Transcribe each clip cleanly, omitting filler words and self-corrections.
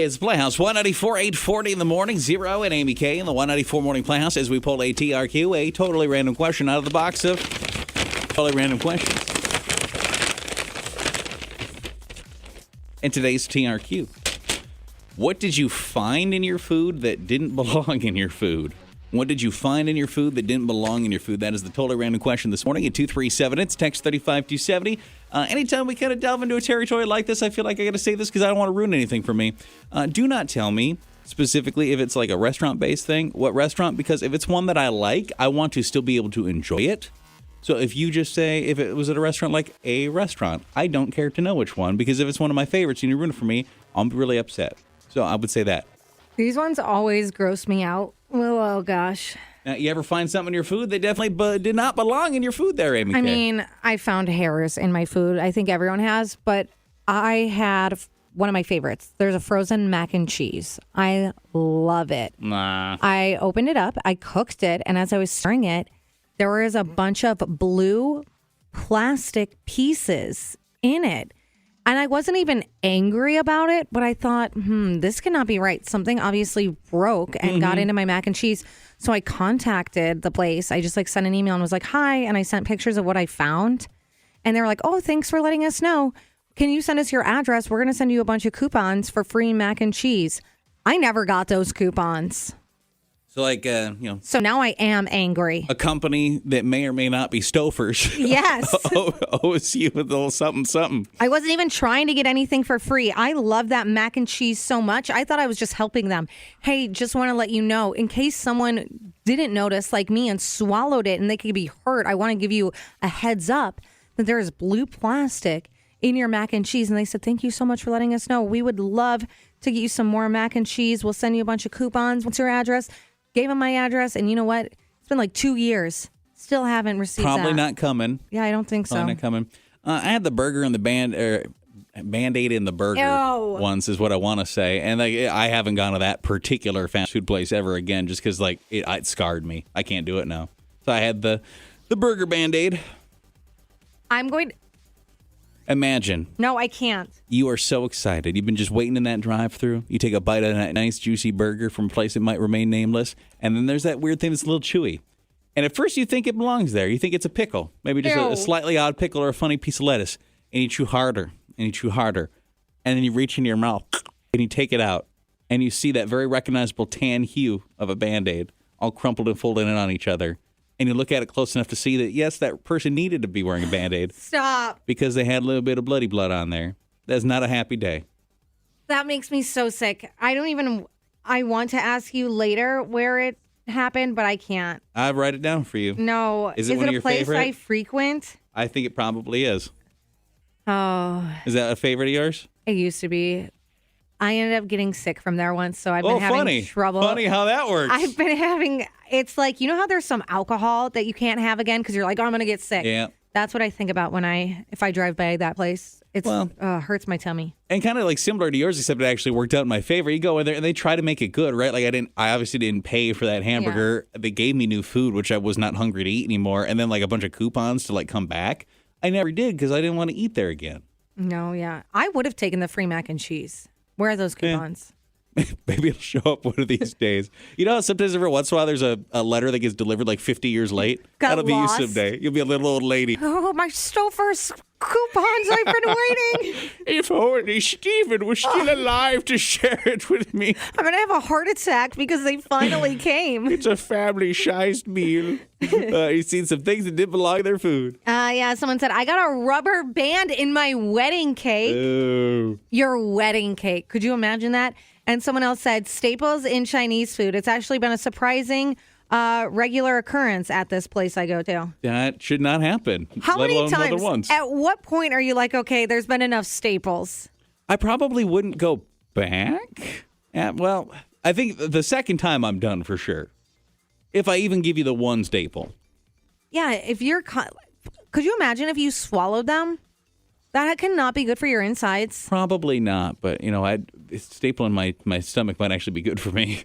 Hey, it's Playhouse 194, 840 in the morning, 0 and Amy K in the 194 Morning Playhouse as we pull a TRQ, a totally random question out of the box of totally random questions. And today's TRQ. What did you find in your food that didn't belong in your food? What did you find in your food that didn't belong in your food? That is the totally random question this morning at 237. It's text 35270. Anytime we kind of delve into a territory like this, I feel like I got to say this because I don't want to ruin anything for me. Do not tell me specifically if it's like a restaurant-based thing, what restaurant, because if it's one that I like, I want to still be able to enjoy it. So if you just say if it was at a restaurant like a restaurant, I don't care to know which one, because if it's one of my favorites and you ruin it for me, I'll be really upset. So I would say that. These ones always gross me out. Oh, gosh. Now, you ever find something in your food that definitely did not belong in your food there, Amy K? I mean, I found hairs in my food. I think everyone has, but I had one of my favorites. There's a frozen mac and cheese. I love it. Nah. I opened it up, I cooked it, and as I was stirring it, there was a bunch of blue plastic pieces in it. And I wasn't even angry about it, but I thought, this cannot be right. Something obviously broke and got into my mac and cheese. So I contacted the place. I just sent an email and was like, hi. And I sent pictures of what I found. And they were like, oh, thanks for letting us know. Can you send us your address? We're going to send you a bunch of coupons for free mac and cheese. I never got those coupons. So So now I am angry. a company that may or may not be Stouffer's Yes. owes you a little something, something. I wasn't even trying to get anything for free. I love that mac and cheese so much. I thought I was just helping them. Hey, just want to let you know, in case someone didn't notice like me and swallowed it and they could be hurt, I want to give you a heads up that there is blue plastic in your mac and cheese. And they said, thank you so much for letting us know. We would love to get you some more mac and cheese. We'll send you a bunch of coupons. What's your address? Gave him my address, and you know what? It's been like 2 years. Still haven't received Probably that. not coming. Yeah, I don't think so. Probably not coming. I had the burger and the Band-Aid in the burger Ew. once is what I want to say. And I haven't gone to that particular fast food place ever again just because it scarred me. I can't do it now. So I had the burger Band-Aid. I'm going... Imagine. No, I can't. You are so excited. You've been just waiting in that drive-thru. You take a bite of that nice, juicy burger from a place that might remain nameless, and then there's that weird thing that's a little chewy. And at first you think it belongs there. You think it's a pickle, maybe just a slightly odd pickle or a funny piece of lettuce. And you chew harder, and you chew harder. And then you reach into your mouth, and you take it out, and you see that very recognizable tan hue of a Band-Aid all crumpled and folded in on each other. And you look at it close enough to see that, yes, that person needed to be wearing a Band-Aid. Stop. Because they had a little bit of bloody blood on there. That's not a happy day. That makes me so sick. I want to ask you later where it happened, but I can't. I'll write it down for you. No. Is it one of your a place favorite? I frequent? I think it probably is. Oh, Is that a favorite of yours? it used to be. I ended up getting sick from there once, so I've been having trouble. Funny how that works. I've been having, it's like, you know how there's some alcohol that you can't have again because you're like, oh, I'm going to get sick. Yeah. That's what I think about if I drive by that place. It hurts my tummy. And kind of like similar to yours, except it actually worked out in my favor. You go in there and they try to make it good, right? Like I obviously didn't pay for that hamburger. Yeah. They gave me new food, which I was not hungry to eat anymore. And then like a bunch of coupons to come back. I never did because I didn't want to eat there again. No, yeah. I would have taken the free mac and cheese. Where are those coupons? Maybe it'll show up one of these days. You know, sometimes every once in a while there's a letter that gets delivered 50 years late. That'll be you someday. You'll be a little old lady. Oh, my Stouffer's coupons. I've been waiting. If only Stephen was still alive to share it with me. I'm going to have a heart attack because they finally came. It's a family-sized meal. You've seen some things that didn't belong in their food. Yeah, someone said, I got a rubber band in my wedding cake. Oh. Your wedding cake. Could you imagine that? And someone else said, staples in Chinese food. It's actually been a surprising regular occurrence at this place I go to. That should not happen. How let many alone more than times? once. At what point are you like, okay, there's been enough staples? I probably wouldn't go back. Well, I think the second time I'm done for sure. If I even give you the one staple. Yeah, if you're... Could you imagine if you swallowed them? That cannot be good for your insides. Probably not, but, staple in my stomach might actually be good for me.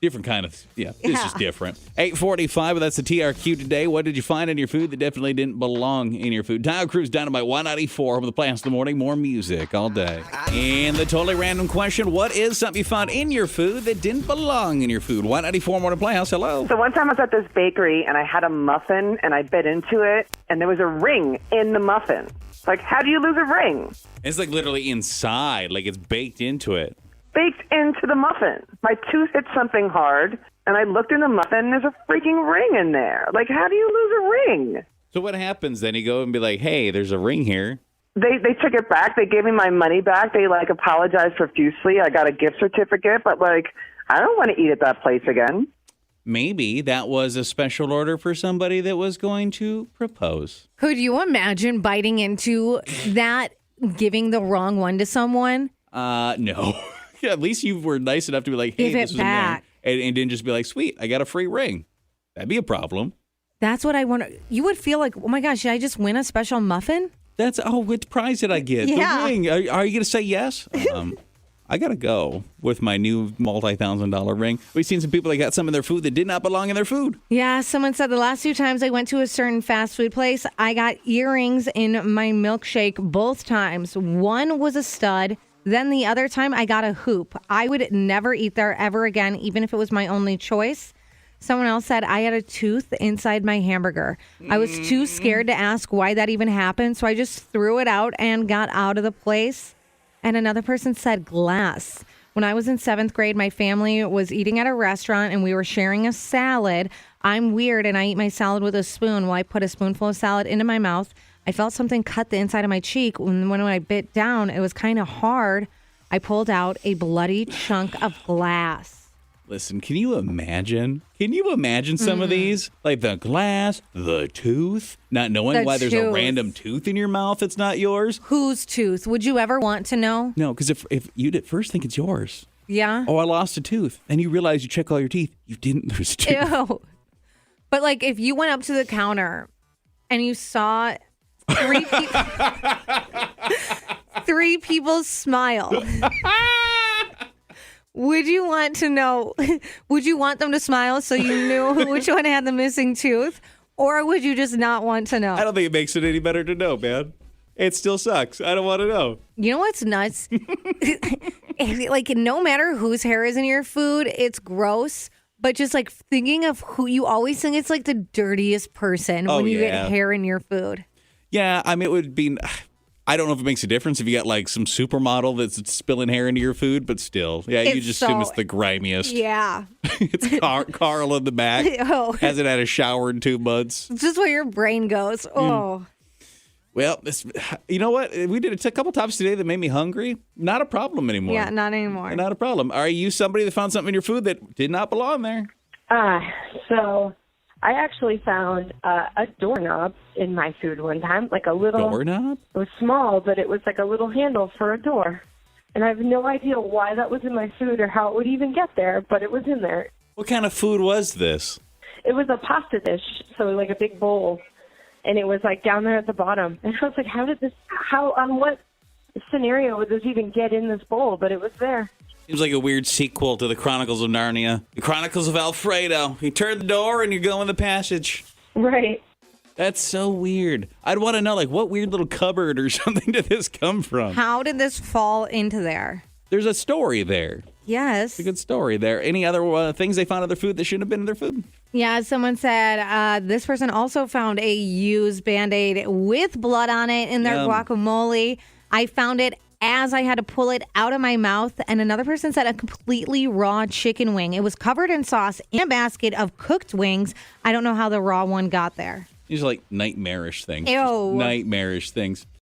Different kind of, this is different. 8:45, that's the TRQ today. What did you find in your food that definitely didn't belong in your food? Tile Cruise Dynamite 194 over the Plants in the morning. More music all day. And the totally random question, what is something you found in your food that didn't belong in your food? 194 Morning Playhouse, hello. So one time I was at this bakery and I had a muffin and I bit into it and there was a ring in the muffin. Like, how do you lose a ring? It's like literally inside, like it's baked into it. Baked into the muffin. My tooth hit something hard, and I looked in the muffin, and there's a freaking ring in there. Like, how do you lose a ring? So what happens then? You go and be like, hey, there's a ring here. They took it back. They gave me my money back. They, apologized profusely. I got a gift certificate, but, I don't want to eat at that place again. Maybe that was a special order for somebody that was going to propose. Could you imagine biting into that, giving the wrong one to someone? No. At least you were nice enough to be like, hey, Give it this is back. And didn't just be like, sweet, I got a free ring. That'd be a problem. That's what I wonder. You would feel like, oh my gosh, did I just win a special muffin? What prize did I get? Yeah. The ring. Are you going to say yes? I got to go with my new multi-$1,000 ring. We've seen some people that got some in their food that did not belong in their food. Yeah, someone said the last 2 times I went to a certain fast food place, I got earrings in my milkshake both times. One was a stud. Then the other time I got a hoop. I would never eat there ever again, even if it was my only choice. Someone else said I had a tooth inside my hamburger. I was too scared to ask why that even happened, so I just threw it out and got out of the place. And another person said glass. When I was in 7th grade, my family was eating at a restaurant and we were sharing a salad. I'm weird and I eat my salad with a spoon. Well, I put a spoonful of salad into my mouth. I felt something cut the inside of my cheek. When I bit down, it was kind of hard. I pulled out a bloody chunk of glass. Listen, can you imagine? Some of these? Like the glass, the tooth, not knowing why there's a random tooth in your mouth that's not yours. Whose tooth? Would you ever want to know? No, because if you'd at first think it's yours. Yeah. Oh, I lost a tooth. And you realize you check all your teeth. You didn't lose a tooth. Ew. But if you went up to the counter and you saw 3 people, 3 people smile. Would you want to know? Would you want them to smile so you knew which one had the missing tooth? Or would you just not want to know? I don't think it makes it any better to know, man. It still sucks. I don't want to know. You know what's nuts? No matter whose hair is in your food, it's gross. But just thinking of who you always think it's the dirtiest person when you get hair in your food. Yeah, I mean, it would be. I don't know if it makes a difference if you got some supermodel that's spilling hair into your food, but still, yeah, you just assume it's the grimiest. Yeah, it's Carl in the back. Oh. Hasn't had a shower in 2 months. It's just where your brain goes. Oh. Well, you know what? We did a couple topics today that made me hungry. Not a problem anymore. Yeah, not anymore. Not a problem. Are you somebody that found something in your food that did not belong there? So I actually found a doorknob in my food one time, a little doorknob. It was small, but it was a little handle for a door, and I have no idea why that was in my food or how it would even get there, but it was in there. What kind of food was this? It was a pasta dish, so a big bowl, and it was down there at the bottom. And I was like, on what scenario would this even get in this bowl? But it was there. Seems like a weird sequel to the Chronicles of Narnia. The Chronicles of Alfredo. You turn the door and you go in the passage. Right. That's so weird. I'd want to know, what weird little cupboard or something did this come from? How did this fall into there? There's a story there. Yes. It's a good story there. Any other things they found in their food that shouldn't have been in their food? Yeah, someone said this person also found a used Band-Aid with blood on it in their guacamole. I found it as I had to pull it out of my mouth. And another person said a completely raw chicken wing. It was covered in sauce in a basket of cooked wings. I don't know how the raw one got there. These are nightmarish things. Ew. Nightmarish things.